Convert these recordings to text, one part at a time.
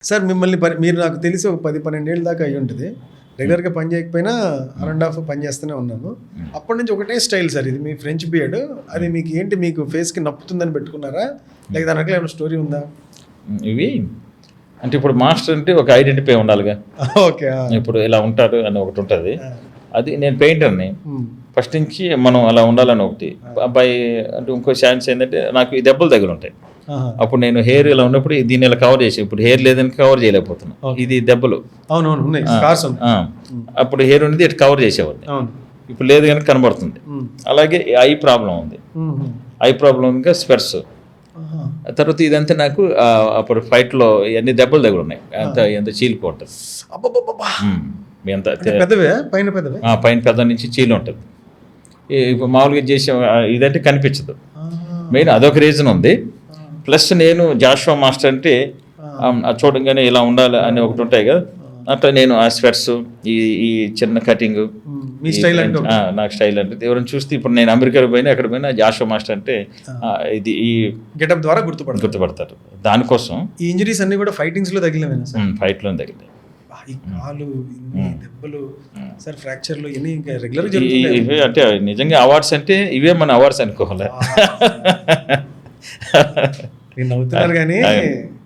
Sir మిమ్మల్ని మీరు నాకు తెలిసి ఒక 10-12 ఏళ్ళ దాకా అయ్యి ఉంటుంది. రెగ్యులర్గా పని చేయకపోయినా 1.5 పని చేస్తూనే ఉన్నాను. అప్పటి నుంచి ఒకటే స్టైల్ సార్, ఇది మీ ఫ్రెంచ్ బియర్డ్. అది మీకు ఏంటి, మీకు ఫేస్కి నప్పుతుందని పెట్టుకున్నారా, లేక దానికి ఏమైనా స్టోరీ ఉందా? ఇవి అంటే ఇప్పుడు మాస్టర్ అంటే ఒక ఐడెంటిఫై ఉండాలిగా. ఓకే, ఇప్పుడు ఇలా ఉంటారు అని ఒకటి ఉంటుంది. అది నేను పెయింటర్ని ఫస్ట్ నుంచి, మనం అలా ఉండాలని ఒకటి. అబ్బాయి అంటే ఇంకో ఛాన్స్ ఏంటంటే, నాకు ఈ దెబ్బలు తగిలి ఉంటాయి. అప్పుడు నేను హెయిర్ ఇలా ఉన్నప్పుడు దీన్ని ఇలా కవర్ చేసి, ఇప్పుడు హెయిర్ లేదని కవర్ చేయలేకపోతున్నాను. ఇది దెబ్బలు. అవునవును, అప్పుడు హెయిర్ ఉండేది ఇటు కవర్ చేసేవాడిని. ఇప్పుడు లేదు కనుక కనబడుతుంది. అలాగే ఐ ప్రాబ్లం ఉంది. ఐ ప్రాబ్లం ఇంకా స్పెర్స్. తర్వాత ఇదంతా నాకు అప్పుడు ఫైట్లో ఎన్ని దెబ్బలు దగ్గర ఉన్నాయి, ఎంత చీలిపోతుంది. ఎంత పైన పెద్ద నుంచి చీలి ఉంటుంది. ఇప్పుడు మామూలుగా చేసే ఇదంటే కనిపించదు. మెయిన్ అదొక రీజన్ ఉంది. ప్లస్ నేను జాషువా మాస్టర్ అంటే చూడంగానే ఇలా ఉండాలి అని ఒకటి ఉంటాయి కదా, అట్లా నేను ఆ స్వెట్స్, ఈ చిన్న కటింగ్, నాకు స్టైల్ అంటే ఎవరైనా చూస్తే, ఇప్పుడు నేను అమెరికాలో పోయినా ఎక్కడ పోయినా జాషువా మాస్టర్ అంటే ఇది ఈ గెటప్ ద్వారా గుర్తుపడతారు. దానికోసం ఈ ఇంజరీస్ అన్ని కూడా ఫైటింగ్స్ లో తగిలినవి. ఫైట్లో తగిలినాయి. కాలు దెబ్బలు సార్, ఫ్రాక్చర్లు ఇవన్నీ ఇంకా రెగ్యులర్ ఇవే. అంటే నిజంగా అవార్డ్స్ అంటే ఇవే మన అవార్డ్స్ అనుకోవాలి. నేను నవ్వుతున్నారు కానీ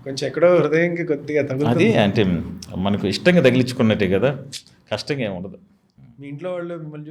కొంచెం ఎక్కడో హృదయంకి కొద్దిగా అది అంటే మనకు ఇష్టంగా తగిలించుకున్నట్టే కదా, కష్టంగా ఏమి ఉండదు. మీ ఇంట్లో వాళ్ళు మిమ్మల్ని